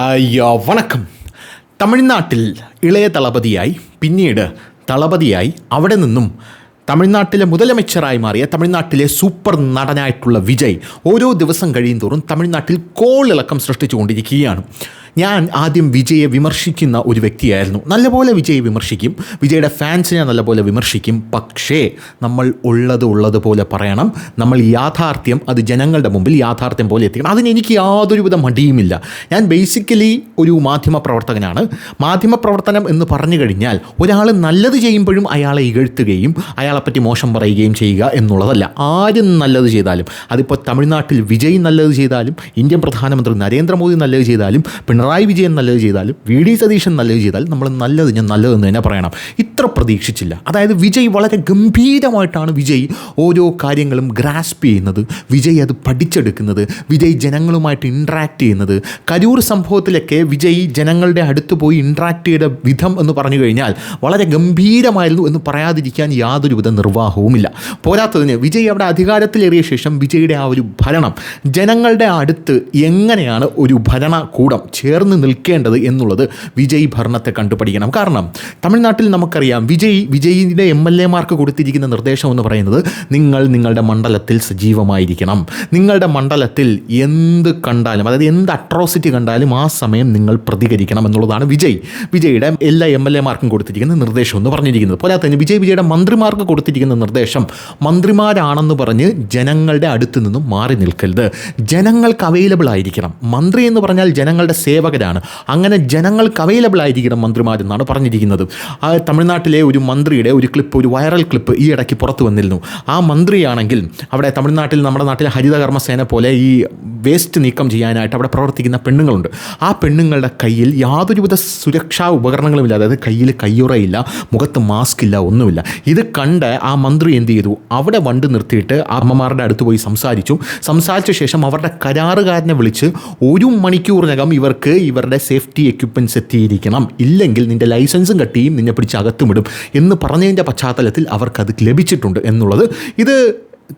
അയ്യോ വണക്കം. തമിഴ്നാട്ടിൽ ഇളയ തളപതിയായി, പിന്നീട് തളപതിയായി, അവിടെ നിന്നും തമിഴ്നാട്ടിലെ മുതലമച്ചറായി മാറിയ തമിഴ്നാട്ടിലെ സൂപ്പർ നടനായിട്ടുള്ള വിജയ് ഓരോ ദിവസം കഴിയുന്തോറും തമിഴ്നാട്ടിൽ കോളിളക്കം സൃഷ്ടിച്ചുകൊണ്ടിരിക്കുകയാണ്. ഞാൻ ആദ്യം വിജയെ വിമർശിക്കുന്ന ഒരു വ്യക്തിയായിരുന്നു. നല്ലപോലെ വിജയെ വിമർശിക്കും, വിജയുടെ ഫാൻസിനെ നല്ലപോലെ വിമർശിക്കും. പക്ഷേ നമ്മൾ ഉള്ളതുപോലെ പറയണം. നമ്മൾ യാഥാർത്ഥ്യം അത് ജനങ്ങളുടെ മുമ്പിൽ യാഥാർത്ഥ്യം പോലെ എത്തിക്കണം. അതിനെനിക്ക് യാതൊരുവിധ മടിയുമില്ല. ഞാൻ ബേസിക്കലി ഒരു മാധ്യമപ്രവർത്തകനാണ്. മാധ്യമപ്രവർത്തനം എന്ന് പറഞ്ഞു കഴിഞ്ഞാൽ ഒരാൾ നല്ലത് ചെയ്യുമ്പോഴും അയാളെ ഇകഴ്ത്തുകയും അയാളെപ്പറ്റി മോശം പറയുകയും ചെയ്യുക എന്നുള്ളതല്ല. ആരും നല്ലത് ചെയ്താലും, അതിപ്പോൾ തമിഴ്നാട്ടിൽ വിജയ് നല്ലത് ചെയ്താലും, ഇന്ത്യൻ പ്രധാനമന്ത്രി നരേന്ദ്രമോദി നല്ലത് ചെയ്താലും, പിണറായി വിജയൻ നല്ലത് ചെയ്താലും, വി ഡി സതീശൻ നല്ലത് ചെയ്താലും നമ്മൾ നല്ലത് ഞാൻ നല്ലതെന്ന് തന്നെ പറയണം. ഇത്ര പ്രതീക്ഷിച്ചില്ല. അതായത് വിജയ് വളരെ ഗംഭീരമായിട്ടാണ് വിജയ് ഓരോ കാര്യങ്ങളും ഗ്രാസ്പ് ചെയ്യുന്നത്, വിജയ് അത് പഠിച്ചെടുക്കുന്നത്, വിജയ് ജനങ്ങളുമായിട്ട് ഇൻട്രാക്ട് ചെയ്യുന്നത്. കരൂർ സംഭവത്തിലൊക്കെ വിജയ് ജനങ്ങളുടെ അടുത്ത് പോയി ഇൻട്രാക്ട് ചെയ്ത വിധം എന്ന് പറഞ്ഞു കഴിഞ്ഞാൽ വളരെ ഗംഭീരമായിരുന്നു എന്ന് പറയാതിരിക്കാൻ യാതൊരുവിധ നിർവാഹവുമില്ല. പോരാത്തതിന് വിജയ് അവിടെ അധികാരത്തിലേറിയ ശേഷം വിജയുടെ ആ ഒരു ഭരണം, ജനങ്ങളുടെ അടുത്ത് എങ്ങനെയാണ് ഒരു ഭരണകൂടം ചേർന്ന് നിൽക്കേണ്ടത് എന്നുള്ളത് വിജയ് ഭരണത്തെ കണ്ടുപഠിക്കണം. കാരണം തമിഴ്നാട്ടിൽ നമുക്കറിയാം വിജയിൻ്റെ MLA-മാർക്ക് കൊടുത്തിരിക്കുന്ന നിർദ്ദേശം എന്ന് പറയുന്നത് നിങ്ങളുടെ മണ്ഡലത്തിൽ സജീവമായിരിക്കണം. നിങ്ങളുടെ മണ്ഡലത്തിൽ എന്ത് കണ്ടാലും, അതായത് എന്ത് അട്രോസിറ്റി കണ്ടാലും ആ സമയം നിങ്ങൾ പ്രതികരിക്കണം എന്നുള്ളതാണ് വിജയുടെ എല്ലാ MLA-മാർക്കും കൊടുത്തിരിക്കുന്ന നിർദ്ദേശം എന്ന് പറഞ്ഞിരിക്കുന്നത്. പോരാ തന്നെ വിജയുടെ മന്ത്രിമാർക്ക് കൊടുത്തിരിക്കുന്ന നിർദ്ദേശം, മന്ത്രിമാരാണെന്ന് പറഞ്ഞ് ജനങ്ങളുടെ അടുത്ത് നിന്നും മാറി നിൽക്കരുത്, ജനങ്ങൾക്ക് അവൈലബിൾ ആയിരിക്കണം. മന്ത്രി എന്ന് പറഞ്ഞാൽ ജനങ്ങളുടെ സേവകരാണ്. അങ്ങനെ ജനങ്ങൾക്ക് അവൈലബിൾ ആയിരിക്കണം മന്ത്രിമാരെന്നാണ് പറഞ്ഞിരിക്കുന്നത്. ആ തമിഴ്നാട്ടിലെ ഒരു മന്ത്രിയുടെ ഒരു ക്ലിപ്പ്, ഒരു വൈറൽ ക്ലിപ്പ് ഈ ഇടയ്ക്ക് പുറത്തു വന്നിരുന്നു. ആ മന്ത്രിയാണെങ്കിൽ അവിടെ നമ്മുടെ നാട്ടിലെ ഹരിതകർമ്മസേന പോലെ ഈ വേസ്റ്റ് നീക്കം ചെയ്യാനായിട്ട് അവിടെ പ്രവർത്തിക്കുന്ന പെണ്ണുങ്ങളുണ്ട്. ആ പെണ്ണുങ്ങളുടെ കയ്യിൽ യാതൊരുവിധ സുരക്ഷാ ഉപകരണങ്ങളുമില്ല. അതായത് കയ്യിൽ കയ്യുറയില്ല, മുഖത്ത് മാസ്ക് ഇല്ല, ഒന്നുമില്ല. ഇത് കണ്ട് ആ മന്ത്രി എന്ത് ചെയ്തു, അവിടെ വണ്ടി നിർത്തിയിട്ട് അമ്മമാരുടെ അടുത്ത് പോയി സംസാരിച്ച ശേഷം അവരുടെ കരാറുകാരനെ വിളിച്ച് 1 മണിക്കൂറിനകം ഇവരുടെ സേഫ്റ്റി എക്യുപ്മെൻറ്റ്സ് എത്തിയിരിക്കണം, ഇല്ലെങ്കിൽ നിൻ്റെ ലൈസൻസും കട്ടിയും നിന്നെ പിടിച്ച് അകത്തുമിടും എന്ന് പറഞ്ഞതിൻ്റെ പശ്ചാത്തലത്തിൽ അവർക്കത് ലഭിച്ചിട്ടുണ്ട് എന്നുള്ളത് ഇത്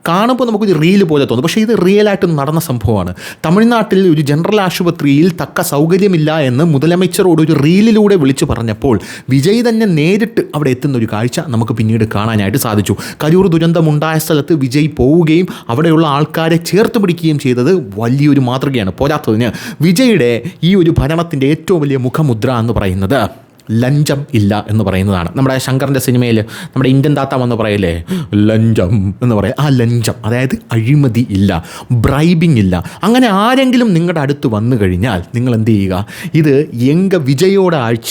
കാണുമ്പോൾ നമുക്കൊരു റീല് പോലെ തോന്നും. പക്ഷേ ഇത് റിയലായിട്ട് നടന്ന സംഭവമാണ്. തമിഴ്നാട്ടിൽ ഒരു ജനറൽ ആശുപത്രിയിൽ തക്ക സൗകര്യമില്ല എന്ന് മുതലമച്ചറോട് ഒരു റീലിലൂടെ വിളിച്ചു പറഞ്ഞപ്പോൾ വിജയ് തന്നെ നേരിട്ട് അവിടെ എത്തുന്ന ഒരു കാഴ്ച നമുക്ക് പിന്നീട് കാണാനായിട്ട് സാധിച്ചു. കരൂർ ദുരന്തമുണ്ടായ സ്ഥലത്ത് വിജയ് പോവുകയും അവിടെയുള്ള ആൾക്കാരെ ചേർത്ത് പിടിക്കുകയും ചെയ്തത് വലിയൊരു മാതൃകയാണ്. പോരാത്തതിന് വിജയുടെ ഈ ഒരു ഭരണത്തിൻ്റെ ഏറ്റവും വലിയ മുഖമുദ്ര എന്ന് പറയുന്നത് ലഞ്ചം ഇല്ല എന്ന് പറയുന്നതാണ്. നമ്മുടെ ശങ്കറിൻ്റെ സിനിമയിൽ നമ്മുടെ ഇന്ത്യൻ താത്ത വന്ന് പറയല്ലേ ലഞ്ചം എന്ന് പറയാം. ആ ലഞ്ചം, അതായത് അഴിമതി ഇല്ല, ബ്രൈബിങ് ഇല്ല. അങ്ങനെ ആരെങ്കിലും നിങ്ങളുടെ അടുത്ത് വന്നു കഴിഞ്ഞാൽ നിങ്ങൾ എന്ത് ചെയ്യുക, ഇത് എങ്ക വിജയോടെ ആഴ്ച,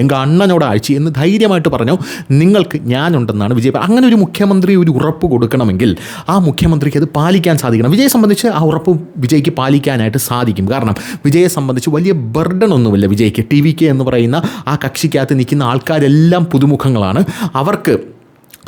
എങ്ക അണ്ണനോട് ആഴ്ച എന്ന് ധൈര്യമായിട്ട് പറഞ്ഞു, നിങ്ങൾക്ക് ഞാനുണ്ടെന്നാണ് വിജയ്. അങ്ങനെ ഒരു മുഖ്യമന്ത്രി ഒരു ഉറപ്പ് കൊടുക്കണമെങ്കിൽ ആ മുഖ്യമന്ത്രിക്ക് അത് പാലിക്കാൻ സാധിക്കണം. വിജയെ സംബന്ധിച്ച് ആ ഉറപ്പ് വിജയ്ക്ക് പാലിക്കാനായിട്ട് സാധിക്കും. കാരണം വിജയെ സംബന്ധിച്ച് വലിയ ബർഡൻ ഒന്നുമില്ല വിജയ്ക്ക്. TVK എന്ന് പറയുന്ന ആ കക്ഷിക്കകത്ത് നിൽക്കുന്ന ആൾക്കാരെല്ലാം പുതുമുഖങ്ങളാണ്.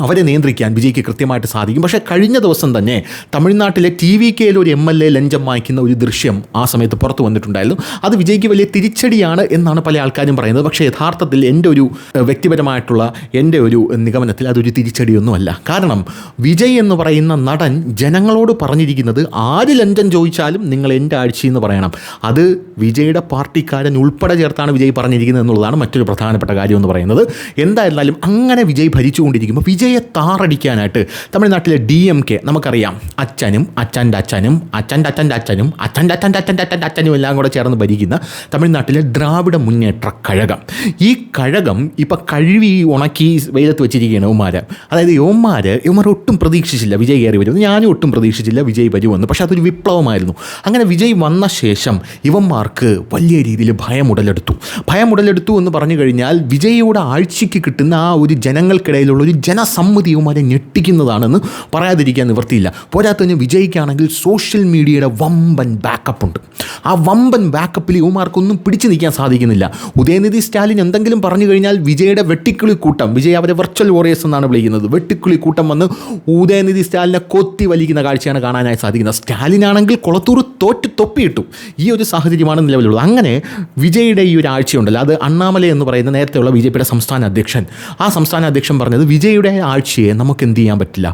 അവരെ നിയന്ത്രിക്കാൻ വിജയ്ക്ക് കൃത്യമായിട്ട് സാധിക്കും. പക്ഷേ കഴിഞ്ഞ ദിവസം തന്നെ തമിഴ്നാട്ടിലെ TVKയിൽ ഒരു MLA ലഞ്ചം വാങ്ങിക്കുന്ന ഒരു ദൃശ്യം ആ സമയത്ത് പുറത്തു വന്നിട്ടുണ്ടായിരുന്നു. അത് വിജയ്ക്ക് വലിയ തിരിച്ചടിയാണ് എന്നാണ് പല ആൾക്കാരും പറയുന്നത്. പക്ഷേ യഥാർത്ഥത്തിൽ എൻ്റെ ഒരു വ്യക്തിപരമായിട്ടുള്ള എൻ്റെ ഒരു നിഗമനത്തിൽ അതൊരു തിരിച്ചടിയൊന്നുമല്ല. കാരണം വിജയ് എന്ന് പറയുന്ന നടൻ ജനങ്ങളോട് പറഞ്ഞിരിക്കുന്നത് ആര് ലഞ്ചം ചോദിച്ചാലും നിങ്ങൾ എൻ്റെ ആഴ്ചയെന്ന് പറയണം. അത് വിജയുടെ പാർട്ടിക്കാരൻ ഉൾപ്പെടെ ചേർത്താണ് വിജയ് പറഞ്ഞിരിക്കുന്നത് എന്നുള്ളതാണ് മറ്റൊരു പ്രധാനപ്പെട്ട കാര്യം എന്ന് പറയുന്നത്. എന്തായിരുന്നാലും അങ്ങനെ വിജയ് ഭരിച്ചുകൊണ്ടിരിക്കുമ്പോൾ വിജയെ താറടിക്കാനായിട്ട് തമിഴ്നാട്ടിലെ DMK നമുക്കറിയാം, അച്ഛനും അച്ഛൻ്റെ അച്ഛനും അച്ഛൻ്റെ അച്ഛൻ്റെ അച്ഛനും അച്ഛൻ്റെ അച്ഛൻ്റെ അച്ഛൻ്റെ അച്ഛൻ്റെ അച്ഛനും എല്ലാം കൂടെ ചേർന്ന് ഭരിക്കുന്ന തമിഴ്നാട്ടിലെ ദ്രാവിഡ മുന്നേറ്റ കഴകം. ഈ കഴകം ഇപ്പം കഴുകി ഉണക്കി വെയിലത്ത് വെച്ചിരിക്കുകയാണ് യവന്മാർ. അതായത് യവന്മാർ ഒട്ടും പ്രതീക്ഷിച്ചില്ല വിജയ് കയറി വരുമെന്ന്. ഞാനും ഒട്ടും പ്രതീക്ഷിച്ചില്ല വിജയ് വരുമെന്ന്. പക്ഷേ അതൊരു വിപ്ലവമായിരുന്നു. അങ്ങനെ വിജയ് വന്ന ശേഷം ഇവന്മാർക്ക് വലിയ രീതിയിൽ ഭയം ഉടലെടുത്തു എന്ന് പറഞ്ഞു കഴിഞ്ഞാൽ വിജയുടെ ആഴ്ചയ്ക്ക് കിട്ടുന്ന ആ ഒരു ജനങ്ങൾക്കിടയിലുള്ള ഒരു സമ്മതിയുമാരെ ഞെട്ടിക്കുന്നതാണെന്ന് പറയാതിരിക്കാൻ നിവൃത്തിയില്ല. പോരാത്തതിന് വിജയ്ക്കാണെങ്കിൽ സോഷ്യൽ മീഡിയയുടെ വമ്പൻ ബാക്കപ്പ് ഉണ്ട്. ആ വമ്പൻ ബാക്കപ്പിൽ യുവമാർക്കൊന്നും പിടിച്ചു നിൽക്കാൻ സാധിക്കുന്നില്ല. ഉദയനിധി സ്റ്റാലിൻ എന്തെങ്കിലും പറഞ്ഞു കഴിഞ്ഞാൽ വിജയുടെ വെട്ടിക്കിളി കൂട്ടം, വിജയ് അവരെ വെർച്വൽ വോറിയേഴ്സ് എന്നാണ് വിളിക്കുന്നത്, വെട്ടിക്കിളി കൂട്ടം വന്ന് ഉദയനിധി സ്റ്റാലിനെ കൊത്തി വലിക്കുന്ന കാഴ്ചയാണ് കാണാനായി സാധിക്കുന്നത്. സ്റ്റാലിനാണെങ്കിൽ കുളത്തൂർ തോറ്റ് തൊപ്പിയിട്ടു. ഈ ഒരു സാഹചര്യമാണ് നിലവിലുള്ളത്. അങ്ങനെ വിജയുടെ ഈ ഒരു ആഴ്ചയുണ്ടല്ലോ, അത് അണ്ണാമല എന്ന് പറയുന്ന നേരത്തെയുള്ള BJPയുടെ സംസ്ഥാന അധ്യക്ഷൻ, ആ സംസ്ഥാന അധ്യക്ഷൻ പറഞ്ഞത് വിജയുടെ ആഴ്ചയെ നമുക്ക് എന്ത് ചെയ്യാൻ പറ്റില്ല,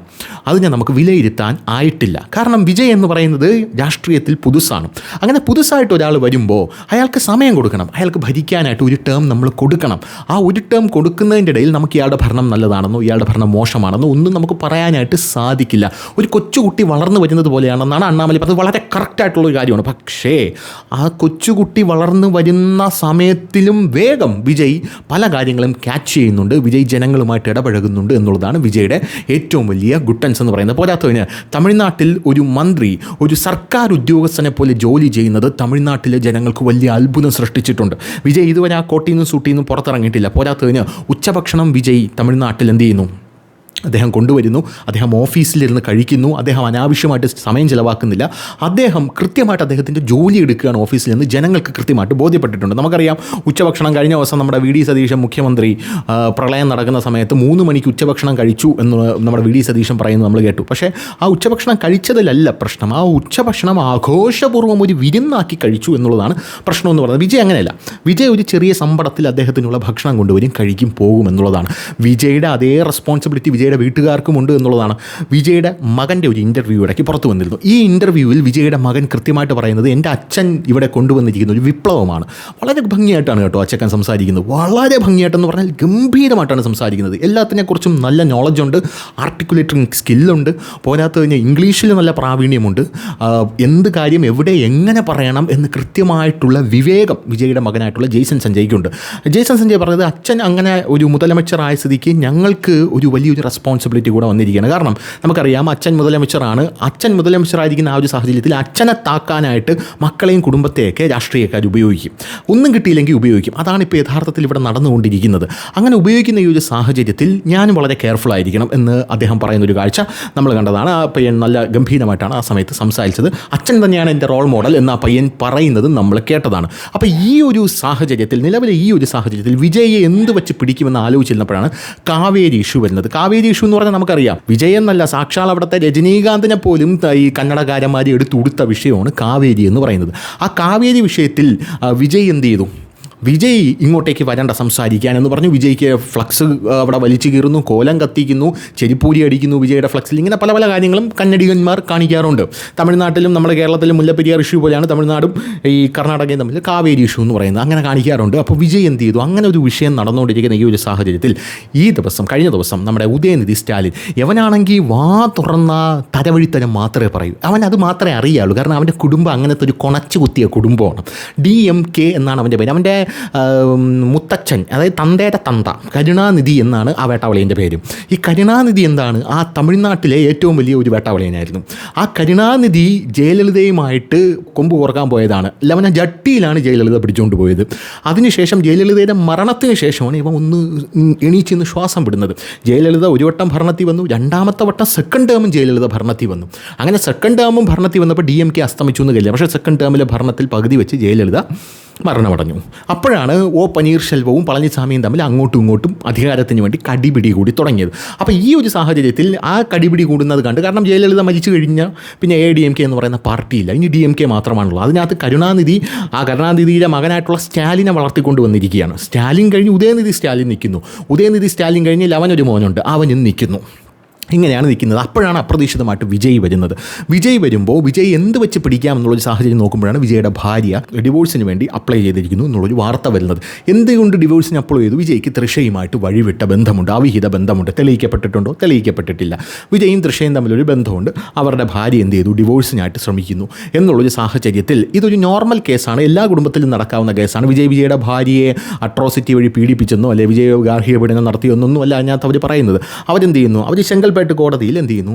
അതിനെ നമുക്ക് വിലയിരുത്താൻ ആയിട്ടില്ല. കാരണം വിജയ് എന്ന് പറയുന്നത് രാഷ്ട്രീയത്തിൽ പുതുസാണ്. അങ്ങനെ പുതുസായിട്ട് ഒരാൾ വരുമ്പോൾ അയാൾക്ക് സമയം കൊടുക്കണം, അയാൾക്ക് ഭരിക്കാനായിട്ട് ഒരു ടേം നമ്മൾ കൊടുക്കണം. ആ ഒരു ടേം കൊടുക്കുന്നതിൻ്റെ ഇടയിൽ നമുക്ക് ഇയാളുടെ ഭരണം നല്ലതാണെന്നോ ഇയാളുടെ ഭരണം മോശമാണെന്നോ ഒന്നും നമുക്ക് പറയാനായിട്ട് സാധിക്കില്ല. ഒരു കൊച്ചുകുട്ടി വളർന്നു വരുന്നത് പോലെയാണെന്നാണ് അണ്ണാമലൈ പറഞ്ഞത്. വളരെ കറക്റ്റായിട്ടുള്ളൊരു കാര്യമാണ്. പക്ഷേ ആ കൊച്ചുകുട്ടി വളർന്നു വരുന്ന സമയത്തിലും വേഗം വിജയ് പല കാര്യങ്ങളും ക്യാച്ച് ചെയ്യുന്നുണ്ട്, വിജയ് ജനങ്ങളുമായിട്ട് ഇടപഴകുന്നുണ്ട് എന്നുള്ളതാണ് വിജയുടെ ഏറ്റവും വലിയ ഗുട്ടൻസ് എന്ന് പറയുന്നത്. പോരാത്തതിന് തമിഴ്നാട്ടിൽ ഒരു മന്ത്രി ഒരു സർക്കാർ ഉദ്യോഗസ്ഥനെ പോലെ ജോലി ചെയ്യുന്നത് തമിഴ്നാട്ടിലെ ജനങ്ങൾക്ക് വലിയ അത്ഭുതം സൃഷ്ടിച്ചിട്ടുണ്ട്. വിജയ് ഇതുവരെ ആ കോട്ടിൽ നിന്നും സൂട്ടിൽ നിന്നും പുറത്തിറങ്ങിയിട്ടില്ല. പോരാത്തതിന് ഉച്ചഭക്ഷണം വിജയ് തമിഴ്നാട്ടിൽ എന്ത് ചെയ്യുന്നു, അദ്ദേഹം കൊണ്ടുവരുന്നു, അദ്ദേഹം ഓഫീസിലിരുന്ന് കഴിക്കുന്നു, അദ്ദേഹം അനാവശ്യമായിട്ട് സമയം ചിലവാക്കുന്നില്ല, അദ്ദേഹം കൃത്യമായിട്ട് അദ്ദേഹത്തിൻ്റെ ജോലി എടുക്കുകയാണ് ഓഫീസിൽ നിന്ന് ജനങ്ങൾക്ക് കൃത്യമായിട്ട് ബോധ്യപ്പെട്ടിട്ടുണ്ട്. നമുക്കറിയാം ഉച്ചഭക്ഷണം കഴിഞ്ഞ ദിവസം നമ്മുടെ വി ഡി സതീശൻ മുഖ്യമന്ത്രി പ്രളയം നടക്കുന്ന സമയത്ത് 3 മണിക്ക് ഉച്ചഭക്ഷണം കഴിച്ചു എന്ന് നമ്മുടെ വി ഡി സതീശൻ പറയുന്നത് നമ്മൾ കേട്ടു. പക്ഷേ ആ ഉച്ചഭക്ഷണം കഴിച്ചതിലല്ല പ്രശ്നം, ആ ഉച്ചഭക്ഷണം ആഘോഷപൂർവ്വം ഒരു വിരുന്നാക്കി കഴിച്ചു എന്നുള്ളതാണ് പ്രശ്നം എന്ന് പറയുന്നത്. വിജയ് അങ്ങനെയല്ല. വിജയ് ഒരു ചെറിയ സമ്പടത്തിൽ അദ്ദേഹത്തിനുള്ള ഭക്ഷണം കൊണ്ടുവരും, കഴിക്കും, പോകും എന്നുള്ളതാണ്. വിജയുടെ അതേ റെസ്പോൺസിബിലിറ്റി വിജയുടെ വീട്ടുകാർക്കുമുണ്ട് എന്നുള്ളതാണ്. വിജയുടെ മകൻ്റെ ഒരു ഇൻ്റർവ്യൂ ഇടയ്ക്ക് പുറത്തു വന്നിരുന്നു. ഈ ഇൻ്റർവ്യൂവിൽ വിജയുടെ മകൻ കൃത്യമായിട്ട് പറയുന്നത് എൻ്റെ അച്ഛൻ ഇവിടെ കൊണ്ടുവന്നിരിക്കുന്ന ഒരു വിപ്ലവമാണ്. വളരെ ഭംഗിയായിട്ടാണ് കേട്ടോ അച്ചക്കൻ സംസാരിക്കുന്നത്. വളരെ ഭംഗിയായിട്ടെന്ന് പറഞ്ഞാൽ ഗംഭീരമായിട്ടാണ് സംസാരിക്കുന്നത്. എല്ലാത്തിനെക്കുറിച്ചും നല്ല നോളജുണ്ട്, ആർട്ടിക്കുലേറ്റിംഗ് സ്കില്ലുണ്ട്, പോരാത്തതിന് ഇംഗ്ലീഷിൽ നല്ല പ്രാവീണ്യമുണ്ട്. എന്ത് കാര്യം എവിടെ എങ്ങനെ പറയണം എന്ന് കൃത്യമായിട്ടുള്ള വിവേകം വിജയുടെ മകനായിട്ടുള്ള ജെയ്സൺ സഞ്ജയ്ക്കുണ്ട്. ജെയ്സൺ സഞ്ജയ് പറഞ്ഞത് അച്ഛൻ അങ്ങനെ ഒരു മുതലമച്ചറായ സ്ഥിതിക്ക് ഞങ്ങൾക്ക് ഒരു വലിയൊരു റെസ്പോൺസിബിലിറ്റി കൂടെ വന്നിരിക്കുകയാണ്. കാരണം നമുക്കറിയാം അച്ഛൻ മുതലമച്ചറാണ്. അച്ഛൻ മുതലമച്ചറായിരിക്കുന്ന ആ ഒരു സാഹചര്യത്തിൽ അച്ഛനെ താക്കാനായിട്ട് മക്കളെയും കുടുംബത്തെയൊക്കെ രാഷ്ട്രീയക്കാർ ഉപയോഗിക്കും. ഒന്നും കിട്ടിയില്ലെങ്കിൽ ഉപയോഗിക്കും. അതാണ് ഇപ്പോൾ യഥാർത്ഥത്തിൽ ഇവിടെ നടന്നുകൊണ്ടിരിക്കുന്നത്. അങ്ങനെ ഉപയോഗിക്കുന്ന ഈ ഒരു സാഹചര്യത്തിൽ ഞാനും വളരെ കെയർഫുൾ ആയിരിക്കണം എന്ന് അദ്ദേഹം പറയുന്നൊരു കാഴ്ച നമ്മൾ കണ്ടതാണ്. ആ പയ്യൻ നല്ല ഗംഭീരമായിട്ടാണ് ആ സമയത്ത് സംസാരിച്ചത്. അച്ഛൻ തന്നെയാണ് എൻ്റെ റോൾ മോഡൽ എന്ന് ആ പയ്യൻ പറയുന്നത് നമ്മൾ കേട്ടതാണ്. അപ്പോൾ ഈ ഒരു സാഹചര്യത്തിൽ, നിലവിലെ ഈ ഒരു സാഹചര്യത്തിൽ വിജയെ എന്ത് വെച്ച് പിടിക്കുമെന്ന് ആലോചിച്ചിരുന്നപ്പോഴാണ് കാവേരി ഇഷ്യൂ വരുന്നത്. കാവേരി ഇഷ്യൂ എന്ന് പറഞ്ഞാൽ നമുക്കറിയാം വിജയ് എന്നല്ല, സാക്ഷാൽ അവിടുത്തെ രജനീകാന്തിനെ പോലും ഈ കന്നഡക്കാരന്മാർ എടുത്തുകൊടുത്ത വിഷയമാണ് കാവേരി എന്ന് പറയുന്നത്. ആ കാവേരി വിഷയത്തിൽ വിജയ് എന്ത് ചെയ്തു? വിജയ് ഇങ്ങോട്ടേക്ക് വരണ്ട സംസാരിക്കാൻ എന്ന് പറഞ്ഞു. വിജയ്ക്ക് ഫ്ലക്സ് അവിടെ വലിച്ചു കീറുന്നു, കോലം കത്തിക്കുന്നു, ചെരിപ്പൂരി അടിക്കുന്നു വിജയുടെ ഫ്ലക്സിൽ. ഇങ്ങനെ പല പല കാര്യങ്ങളും കന്നഡികന്മാർ കാണിക്കാറുണ്ട്. തമിഴ്നാട്ടിലും നമ്മുടെ കേരളത്തിലും മുല്ലപ്പെരിയാർ ഇഷ്യൂ പോലെയാണ് തമിഴ്നാടും ഈ കർണാടകയും തമ്മിൽ കാവേരി ഇഷ്യൂ എന്ന് പറയുന്നത്. അങ്ങനെ കാണിക്കാറുണ്ട്. അപ്പോൾ വിജയ് എന്ത് ചെയ്തു? അങ്ങനെ ഒരു വിഷയം നടന്നുകൊണ്ടിരിക്കുന്ന ഈ ഒരു സാഹചര്യത്തിൽ കഴിഞ്ഞ ദിവസം നമ്മുടെ ഉദയനിധി സ്റ്റാലിൻ, യവനാണെങ്കിൽ വാ തുറന്ന തരവഴിത്തരം മാത്രമേ പറയൂ. അവൻ അത് മാത്രമേ അറിയാവുള്ളൂ. കാരണം അവൻ്റെ കുടുംബം അങ്ങനത്തെ ഒരു കൊണച്ചു കുത്തിയ കുടുംബമാണ്. DMK എന്നാണ് അവൻ്റെ പേര്. അവൻ്റെ മുത്തച്ഛൻ, അതായത് തന്തയുടെ തന്ത, കരുണാനിധി എന്നാണ് ആ വേട്ടാവളിയൻ്റെ പേര്. ഈ കരുണാനിധി എന്താണ്? ആ തമിഴ്നാട്ടിലെ ഏറ്റവും വലിയ ഒരു വേട്ടാവളിയനായിരുന്നു. ആ കരുണാനിധി ജയലളിതയുമായിട്ട് കൊമ്പ് കോർക്കാൻ പോയതാണ്. ലവന ജട്ടിയിലാണ് ജയലളിത പിടിച്ചുകൊണ്ട് പോയത്. അതിനുശേഷം ജയലളിതയുടെ മരണത്തിന് ശേഷമാണ് ഇവ ഒന്ന് എണീച്ചിന്ന് ശ്വാസം വിടുന്നത്. ജയലളിത ഒരു വട്ടം ഭരണത്തിൽ വന്നു, രണ്ടാമത്തെ വട്ടം സെക്കൻഡ് ടേമും ജയലളിത ഭരണത്തിൽ വന്നു. അങ്ങനെ സെക്കൻഡ് ടേമും ഭരണത്തിൽ വന്നപ്പോൾ DMK അസ്തമിച്ചു എന്ന് കഴിയില്ല. പക്ഷേ സെക്കൻഡ് ടേമിലെ ഭരണത്തിൽ പകുതി വെച്ച് ജയലളിത മരണമടഞ്ഞു. അപ്പോഴാണ് പനീർശെൽവവും പളനിസ്വാമിയും തമ്മിൽ അങ്ങോട്ടും ഇങ്ങോട്ടും അധികാരത്തിന് വേണ്ടി കടിപിടി കൂടി തുടങ്ങിയത്. അപ്പോൾ ഈ ഒരു സാഹചര്യത്തിൽ ആ കടിപിടി കൂടുന്നത് കണ്ട്, കാരണം ജയലളിത മരിച്ചു കഴിഞ്ഞാൽ പിന്നെ ADMK എന്ന് പറയുന്ന പാർട്ടിയില്ല, ഇനി DMK മാത്രമാണുള്ളത്. അതിനകത്ത് കരുണാനിധിയുടെ മകനായിട്ടുള്ള സ്റ്റാലിനെ വളർത്തിക്കൊണ്ട് വന്നിരിക്കുകയാണ്. സ്റ്റാലിൻ കഴിഞ്ഞ് ഉദയനിധി സ്റ്റാലിൻ നിൽക്കുന്നു. ഉദയനിധി സ്റ്റാലിൻ കഴിഞ്ഞ് അവനൊരു മോനുണ്ട്, അവനും നിൽക്കുന്നു. ഇങ്ങനെയാണ് നിൽക്കുന്നത്. അപ്പോഴാണ് അപ്രതീക്ഷിതമായിട്ട് വിജയ് വരുന്നത്. വിജയ് വരുമ്പോൾ വിജയ് എന്ത് വെച്ച് പിടിക്കാമെന്നുള്ളൊരു സാഹചര്യം നോക്കുമ്പോഴാണ് വിജയുടെ ഭാര്യ ഡിവോഴ്സിന് വേണ്ടി അപ്ലൈ ചെയ്തിരിക്കുന്നു എന്നുള്ളൊരു വാർത്ത വരുന്നത്. എന്തുകൊണ്ട് ഡിവോഴ്സിന് അപ്ലൈ ചെയ്തു? വിജയ്ക്ക് തൃഷയുമായിട്ട് വഴിവിട്ട ബന്ധമുണ്ട്, അവിഹിത ബന്ധമുണ്ട്. തെളിയിക്കപ്പെട്ടിട്ടുണ്ടോ? തെളിയിക്കപ്പെട്ടിട്ടില്ല. വിജയും തൃഷയും തമ്മിലൊരു ബന്ധമുണ്ട്. അവരുടെ ഭാര്യ എന്ത് ചെയ്തു? ഡിവോഴ്സിനായിട്ട് ശ്രമിക്കുന്നു എന്നുള്ളൊരു സാഹചര്യത്തിൽ ഇതൊരു നോർമൽ കേസാണ്, എല്ലാ കുടുംബത്തിലും നടക്കാവുന്ന കേസാണ്. വിജയുടെ ഭാര്യയെ അട്രോസിറ്റി വഴി പീഡിപ്പിച്ചെന്നോ അല്ലെ വിജയ ഗാർഹിക പീഡനം നടത്തിയെന്നൊന്നും അല്ല അതിനകത്ത് അവർ പറയുന്നത്. അവരെന്ത് ചെയ്യുന്നു? അവർ ചെങ്കൽപ്പേട്ട് കോടതിയിൽ എന്ത് ചെയ്യുന്നു?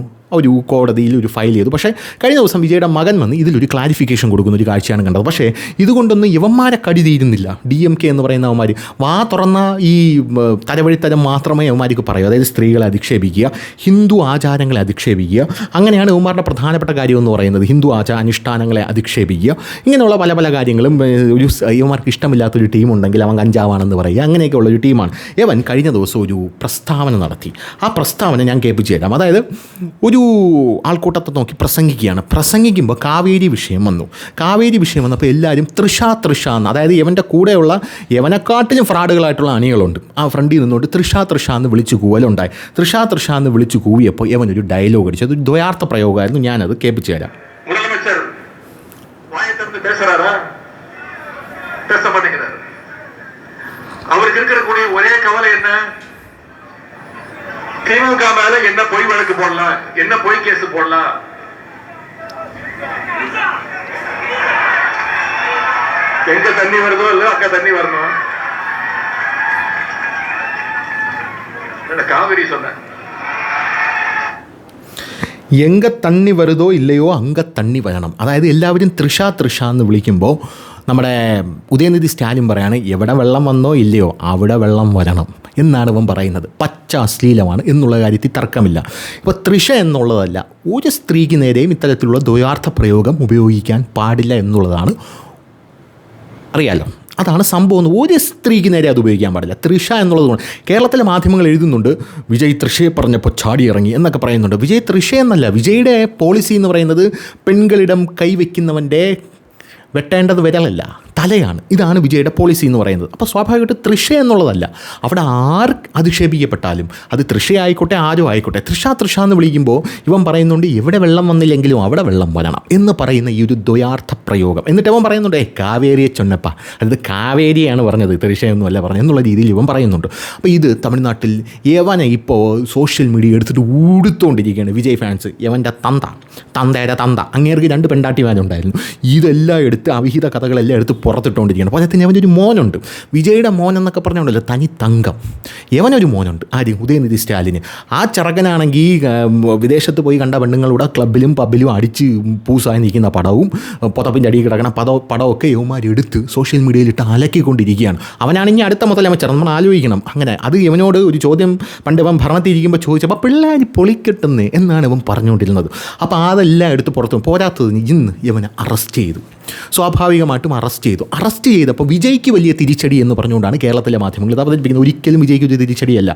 കോടതിയിൽ ഒരു ഫയൽ ചെയ്തു. പക്ഷേ കഴിഞ്ഞ ദിവസം വിജയുടെ മകൻ വന്ന് ഇതിലൊരു ക്ലാരിഫിക്കേഷൻ കൊടുക്കുന്ന ഒരു കാഴ്ചയാണ് കണ്ടത്. പക്ഷേ ഇതുകൊണ്ടൊന്നും ഇവന്മാരെ കടി തീരുന്നില്ല. DMK എന്ന് പറയുന്ന അവന്മാർ വാ തുറന്ന ഈ തരവഴിത്തരം മാത്രമേ അവന്മാർക്ക് പറയൂ. അതായത് സ്ത്രീകളെ അധിക്ഷേപിക്കുക, ഹിന്ദു ആചാരങ്ങളെ അധിക്ഷേപിക്കുക. അങ്ങനെയാണ് ഇവന്മാരുടെ പ്രധാനപ്പെട്ട കാര്യം എന്ന് പറയുന്നത്. ഹിന്ദു അനുഷ്ഠാനങ്ങളെ അധിക്ഷേപിക്കുക. ഇങ്ങനെയുള്ള പല പല കാര്യങ്ങളും. ഒരു ഇവന്മാർക്ക് ഇഷ്ടമില്ലാത്തൊരു ടീമുണ്ടെങ്കിൽ അവൻ കഞ്ചാവാണെന്ന് പറയുക. അങ്ങനെയൊക്കെ ഉള്ളൊരു ടീമാണ്. ഇവൻ കഴിഞ്ഞ ദിവസം ഒരു പ്രസ്താവന നടത്തി. ആ പ്രസ്താവന ഞാൻ കേൾപ്പിച്ചു. തരാം. അതായത് ഒരു ആൾക്കൂട്ടത്തെ നോക്കി പ്രസംഗിക്കുമ്പോൾ കാവേരി വിഷയം വന്നപ്പോൾ എല്ലാവരും തൃഷ എന്ന്, അതായത് ഇവൻ്റെ കൂടെയുള്ള യവനെക്കാട്ടിലും ഫ്രാഡുകളായിട്ടുള്ള അണികളുണ്ട്, ആ ഫ്രണ്ടിൽ നിന്നുകൊണ്ട് തൃഷ എന്ന് വിളിച്ച് കൂവലുണ്ടായി. തൃഷ എന്ന് വിളിച്ച് കൂവിയപ്പോൾ ഇവനൊരു ഡയലോഗ് അടിച്ചു. അതൊരു ദ്വയാർത്ഥ പ്രയോഗമായിരുന്നു. ഞാനത് കേൾപ്പിച്ചു തരാം. அவருக்கு இருக்கக்கூடிய ஒரே கவலை என்ன, திமுக மேல என்ன பொய் வழக்கு போடலாம், என்ன பொய் கேஸ் போடலாம். எங்க தண்ணி வருதோ இல்ல அக்கா தண்ணி வரணும். காவிரி சொன்ன എങ്ക തണ്ണി വരുതോ ഇല്ലയോ അങ്ക തണ്ണി വരണം. അതായത് എല്ലാവരും തൃഷ എന്ന് വിളിക്കുമ്പോൾ നമ്മുടെ ഉദയനിധി സ്റ്റാലിൻ പറയാണ് എവിടെ വെള്ളം വന്നോ ഇല്ലയോ അവിടെ വെള്ളം വരണം എന്നാണ് ഇവൻ പറയുന്നത്. പച്ച അശ്ലീലമാണ് എന്നുള്ള കാര്യത്തിൽ തർക്കമില്ല. ഇപ്പോൾ തൃഷ എന്നുള്ളതല്ല, ഒരു സ്ത്രീക്ക് നേരെയും ഇത്തരത്തിലുള്ള ദ്വയാർത്ഥ പ്രയോഗം ഉപയോഗിക്കാൻ പാടില്ല എന്നുള്ളതാണ്. അറിയാലോ, അതാണ് സംഭവം. ഒരു സ്ത്രീക്ക് നേരെ അത് ഉപയോഗിക്കാൻ പാടില്ല. തൃഷ എന്നുള്ളതുകൊണ്ട് കേരളത്തിലെ മാധ്യമങ്ങൾ എഴുതുന്നുണ്ട് വിജയ് തൃഷയെ പറഞ്ഞപ്പോൾ ചാടി ഇറങ്ങി എന്നൊക്കെ പറയുന്നുണ്ട്. വിജയ് തൃഷ എന്നല്ല, വിജയുടെ പോളിസി എന്ന് പറയുന്നത് പെൺകളിടം കൈവയ്ക്കുന്നവൻ്റെ വെട്ടേണ്ടത് വിരലല്ല തലയാണ്. ഇതാണ് വിജയുടെ പോളിസി എന്ന് പറയുന്നത്. അപ്പോൾ സ്വാഭാവികമായിട്ട് തൃഷ എന്നുള്ളതല്ല, അവിടെ ആര് അധിക്ഷേപിക്കപ്പെട്ടാലും അത് തൃഷയായിക്കോട്ടെ ആരും ആയിക്കോട്ടെ തൃഷ എന്ന് വിളിക്കുമ്പോൾ ഇവൻ പറയുന്നുണ്ട് എവിടെ വെള്ളം വന്നില്ലെങ്കിലും അവിടെ വെള്ളം വരണം എന്ന് പറയുന്ന ഈ ഒരു ദ്വയാർത്ഥ പ്രയോഗം. എന്നിട്ട് ഇവൻ പറയുന്നുണ്ട് കാവേരിയെ ചൊന്നപ്പ, അത് കാവേരിയാണ് പറഞ്ഞത്, തൃഷയൊന്നുമല്ല പറഞ്ഞത് എന്നുള്ള രീതിയിൽ ഇവൻ പറയുന്നുണ്ട്. അപ്പോൾ ഇത് തമിഴ്നാട്ടിൽ യവനെ ഇപ്പോൾ സോഷ്യൽ മീഡിയ എടുത്തിട്ട് ഊടുത്തോണ്ടിരിക്കുകയാണ് വിജയ് ഫാൻസ്. യവൻ്റെ തന്തയുടെ അങ്ങേർക്ക് 2 പെണ്ടാട്ടിമാരുണ്ടായിരുന്നു. ഇതെല്ലാം എടുത്ത് അവിഹിത കഥകളെല്ലാം എടുത്ത് പുറത്തിട്ടുകൊണ്ടിരിക്കുകയാണ്. അപ്പോൾ അദ്ദേഹത്തിന് അവനൊരു മോനുണ്ട്, വിജയുടെ മോൻ എന്നൊക്കെ പറഞ്ഞുകൊണ്ടല്ലോ തനി തങ്കം. യവനൊരു മോനുണ്ട്, ആദ്യം ഉദയനിധി സ്റ്റാലിന്. ആ ചെറുക്കനാണെങ്കിൽ വിദേശത്ത് പോയി കണ്ട പെണ്ണുങ്ങളുടെ ക്ലബിലും പബ്ബിലും അടിച്ച് പൂസായി നിൽക്കുന്ന പടവും പുതപ്പിൻ്റെ അടിയിൽ കിടക്കണ പടമൊക്കെ യവന്മാരെടുത്ത് സോഷ്യൽ മീഡിയയിലിട്ട് അലക്കിക്കൊണ്ടിരിക്കുകയാണ്. അവനാണെങ്കിൽ അടുത്ത മുതലമച്ചർ, നമ്മൾ ആലോചിക്കണം. അങ്ങനെ അത് ഇവനോട് ഒരു ചോദ്യം പണ്ട് ഇവൻ ഭരണത്തിരിക്കുമ്പോൾ ചോദിച്ചപ്പോൾ പിള്ളേർ പൊളിക്കെട്ടുന്നേ എന്നാണ് ഇവൻ പറഞ്ഞുകൊണ്ടിരുന്നത്. അപ്പോൾ അതെല്ലാം എടുത്ത് പുറത്തു പോരാത്തതിന് ഇന്ന് ഇവനെ അറസ്റ്റ് ചെയ്തു. സ്വാഭാവികമായിട്ടും അറസ്റ്റ് ചെയ്തപ്പോൾ വിജയ്ക്ക് വലിയ തിരിച്ചടി എന്ന് പറഞ്ഞുകൊണ്ടാണ് കേരളത്തിലെ മാധ്യമങ്ങൾ ഇത് അവതരിപ്പിക്കുന്നത്. ഒരിക്കലും വിജയ്ക്ക് ഒരു തിരിച്ചടിയല്ല.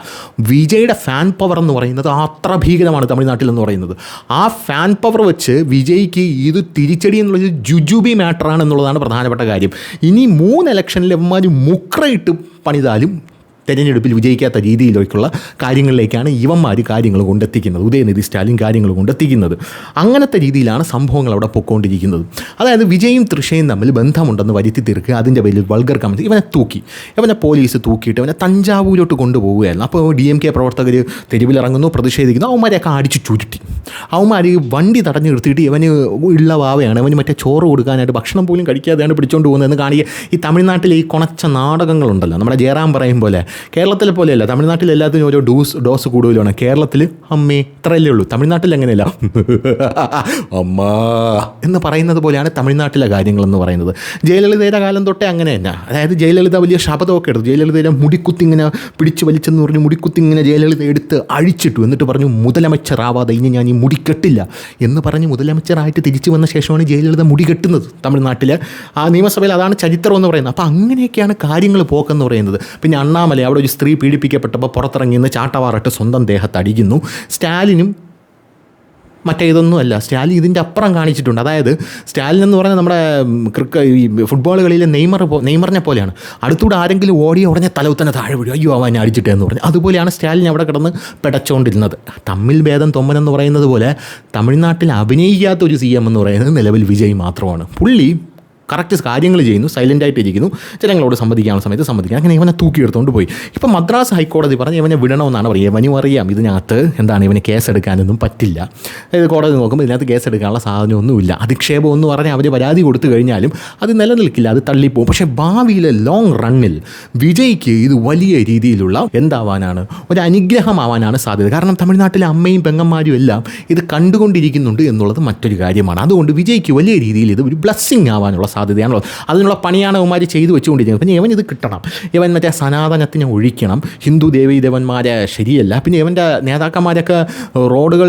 വിജയുടെ ഫാൻ പവർ എന്ന് പറയുന്നത് അത്ര ഭീകരമാണ് തമിഴ്നാട്ടിൽ എന്ന് പറയുന്നത്. ആ ഫാൻ പവർ വെച്ച് വിജയ്ക്ക് ഇത് തിരിച്ചടി എന്നുള്ളത് ജുജുബി മാറ്ററാണ് എന്നുള്ളതാണ് പ്രധാനപ്പെട്ട കാര്യം. ഇനി 3 ഇലക്ഷനിൽ ഇവന്മാർ മുക്രയിട്ട് പണിതാലും തെരഞ്ഞെടുപ്പിൽ വിജയിക്കാത്ത രീതിയിലേക്കുള്ള കാര്യങ്ങളിലേക്കാണ് ഇവന്മാർ കാര്യങ്ങൾ കൊണ്ടെത്തിക്കുന്നത്, ഉദയനിധി സ്റ്റാലിൻ കാര്യങ്ങൾ കൊണ്ടെത്തിക്കുന്നത്. അങ്ങനത്തെ രീതിയിലാണ് സംഭവങ്ങൾ അവിടെ പൊയ്ക്കൊണ്ടിരിക്കുന്നത്. അതായത് വിജയും തൃഷയും തമ്മിൽ ബന്ധമുണ്ടെന്ന് വരുത്തി തീർക്കുക, അതിൻ്റെ പേരിൽ വൾഗർ കമൻസ്. ഇവനെ പോലീസ് തൂക്കിയിട്ട് ഇവനെ തഞ്ചാവൂരോട്ട് കൊണ്ടുപോവുകയായിരുന്നു. അപ്പോൾ DMK പ്രവർത്തകർ തെരുവിലിറങ്ങുന്നു, പ്രതിഷേധിക്കുന്നു. അവന്മാരെയൊക്കെ അടിച്ചു ചുരുട്ടി. അവന്മാർ വണ്ടി തടഞ്ഞു നിർത്തിയിട്ട് ഇവന് ഉള്ള വാവയാണ്, അവന് മറ്റേ ചോറ് കൊടുക്കാനായിട്ട് ഭക്ഷണം പോലും കഴിക്കാതെയാണ് പിടിച്ചുകൊണ്ട് പോകുന്നതെന്ന് കാണിക്കുക. ഈ തമിഴ്നാട്ടിലെ ഈ കുണച്ച നാടകങ്ങളുണ്ടല്ലോ, നമ്മുടെ ജയറാം പറയും പോലെ കേരളത്തിലെ പോലെയല്ല. തമിഴ്നാട്ടിൽ എല്ലാത്തിനും ഓരോ ഡോസ് കൂടുതലാണ്. കേരളത്തിൽ അമ്മേ ഇത്രയല്ലേ ഉള്ളൂ. തമിഴ്നാട്ടിൽ അങ്ങനെയല്ല, അമ്മ എന്ന് പറയുന്നത് പോലെയാണ് തമിഴ്നാട്ടിലെ കാര്യങ്ങളെന്ന് പറയുന്നത്. ജയലളിതയുടെ കാലം തൊട്ടേ അങ്ങനെ തന്നെ. അതായത് ജയലളിത വലിയ ശബ്ദമൊക്കെ എടുത്തു. ജയലളിതയുടെ മുടിക്കുത്തി ഇങ്ങനെ പിടിച്ച് വലിച്ചെന്ന് പറഞ്ഞ് മുടിക്കുത്തി ഇങ്ങനെ ജയലളിത എടുത്ത് അഴിച്ചിട്ടു. എന്നിട്ട് പറഞ്ഞു മുതലമച്ചറാവാതെ ഇനി ഞാൻ ഈ മുടി കെട്ടില്ല എന്ന് പറഞ്ഞ് മുതലമച്ചറായിട്ട് തിരിച്ചു വന്ന ശേഷമാണ് ജയലളിത മുടി കെട്ടുന്നത് തമിഴ്നാട്ടിലെ ആ നിയമസഭയിൽ. അതാണ് ചരിത്രം എന്ന് പറയുന്നത്. അപ്പോൾ അങ്ങനെയൊക്കെയാണ് കാര്യങ്ങൾ പോക്കെന്ന് പറയുന്നത്. പിന്നെ അണ്ണാമല അവിടെ ഒരു സ്ത്രീ പീഡിപ്പിക്കപ്പെട്ടപ്പോൾ പുറത്തിറങ്ങിയെന്ന് ചാട്ടവാറിട്ട് സ്വന്തം ദേഹത്ത് അടിക്കുന്നു. സ്റ്റാലിനും മറ്റേതൊന്നുമല്ല, സ്റ്റാലിൻ ഇതിൻ്റെ അപ്പുറം കാണിച്ചിട്ടുണ്ട്. അതായത് സ്റ്റാലിൻ എന്ന് പറഞ്ഞാൽ നമ്മുടെ ഈ ഫുട്ബോൾ കളിയിലെ നെയ്മറിനെ പോലെയാണ്. അടുത്തൂടെ ആരെങ്കിലും ഓടി ഉടനെ തലവുത്തന്നെ താഴെ വീഴും, അയ്യോ അവനെ അടിച്ചിട്ടേ എന്ന് പറഞ്ഞു. അതുപോലെയാണ് സ്റ്റാലിൻ അവിടെ കിടന്ന് പിടച്ചുകൊണ്ടിരുന്നത്. തമ്മിൽ ഭേദം തൊമ്മനെന്ന് പറയുന്നത് പോലെ തമിഴ്നാട്ടിൽ അഭിനയിക്കാത്തൊരു CM എന്ന് പറയുന്നത് നിലവിൽ വിജയ് മാത്രമാണ്. പുള്ളി കറക്റ്റ് കാര്യങ്ങൾ ചെയ്യുന്നു, സൈലൻ്റായിട്ട് ഇരിക്കുന്നു, ജനങ്ങളോട് സംവദിക്കാനുള്ള സമയത്ത് സംവദിക്കുക. അങ്ങനെ ഇവനെ തൂക്കിയെടുത്തുകൊണ്ട് പോയി. ഇപ്പം മദ്രാസ് ഹൈക്കോടതി പറഞ്ഞ് ഇവനെ വിടണമെന്നാണ് പറയുക. ഇവനും അറിയാം ഇതിനകത്ത് ഇവന് കേസെടുക്കാനൊന്നും പറ്റില്ല. അതായത് കോടതി നോക്കുമ്പോൾ ഇതിനകത്ത് കേസെടുക്കാനുള്ള സാധനമൊന്നുമില്ല. അധിക്ഷേപം എന്ന് പറഞ്ഞാൽ അവർ പരാതി കൊടുത്തു കഴിഞ്ഞാലും അത് നിലനിൽക്കില്ല, അത് തള്ളിപ്പോവും. പക്ഷേ ഭാവിയിലെ ലോങ് റണ്ണിൽ വിജയ്ക്ക് ഇത് വലിയ രീതിയിലുള്ള ഒരു അനുഗ്രഹമാവാനാണ് സാധ്യത. കാരണം തമിഴ്നാട്ടിലെ അമ്മയും പെങ്ങന്മാരും എല്ലാം ഇത് കണ്ടുകൊണ്ടിരിക്കുന്നുണ്ട് എന്നുള്ളത് മറ്റൊരു കാര്യമാണ്. അതുകൊണ്ട് വിജയ്ക്ക് വലിയ രീതിയിൽ ഇത് ഒരു ബ്ലെസ്സിങ് ആവാനുള്ള സാധ്യതയാണുള്ളത്. അതിനുള്ള പണിയാണ് അവന്മാർ ചെയ്തു വെച്ചുകൊണ്ടിരിക്കുന്നത്. പിന്നെ ഇവൻ ഇത് കിട്ടണം, ഇവൻ മറ്റേ സനാതനത്തിനെ ഒഴിക്കണം, ഹിന്ദു ദേവീദേവന്മാരെ ശരിയല്ല. പിന്നെ ഇവൻ്റെ നേതാക്കന്മാരൊക്കെ റോഡുകൾ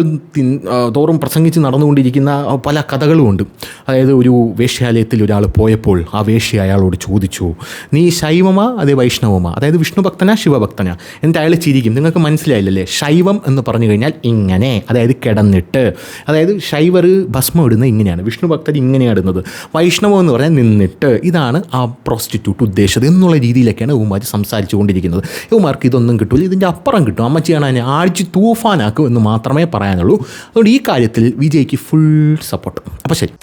തോറും പ്രസംഗിച്ച് നടന്നുകൊണ്ടിരിക്കുന്ന പല കഥകളുമുണ്ട്. അതായത് ഒരു വേശ്യാലയത്തിൽ ഒരാൾ പോയപ്പോൾ ആ വേശ്യ അയാളോട് ചോദിച്ചു, നീ ശൈവമാ അതേ വൈഷ്ണവമാ, അതായത് വിഷ്ണു ഭക്തനാ ശിവഭക്തനാ? എന്നിട്ട് അയാൾ ചിരിക്കും. നിങ്ങൾക്ക് മനസ്സിലായില്ലല്ലേ? ശൈവം എന്ന് പറഞ്ഞു കഴിഞ്ഞാൽ ഇങ്ങനെ, അതായത് കിടന്നിട്ട്, അതായത് ശൈവർ ഭസ്മം ഇടുന്നത് ഇങ്ങനെയാണ്, വിഷ്ണു ഭക്തർ ഇങ്ങനെയാണ് ഇടുന്നത്, വൈഷ്ണവം എന്ന് പറഞ്ഞാൽ നിന്നിട്ട്. ഇതാണ് ആ പ്രോസ്റ്റിറ്റ്യൂട്ട് ഉദ്ദേശിച്ചത് എന്നുള്ള രീതിയിലൊക്കെയാണ് ഇവന്മാർ സംസാരിച്ചു കൊണ്ടിരിക്കുന്നത്. ഇവന്മാർക്ക് ഇതൊന്നും കിട്ടില്ല, ഇതിൻ്റെ അപ്പുറം കിട്ടും. അമ്മച്ചിയാണ് അതിനെ ആഴ്ച തൂഫാനാക്കും എന്ന് മാത്രമേ പറയാനുള്ളൂ. അതുകൊണ്ട് ഈ കാര്യത്തിൽ വിജയ്ക്ക് ഫുൾ സപ്പോർട്ട്. അപ്പോൾ ശരി.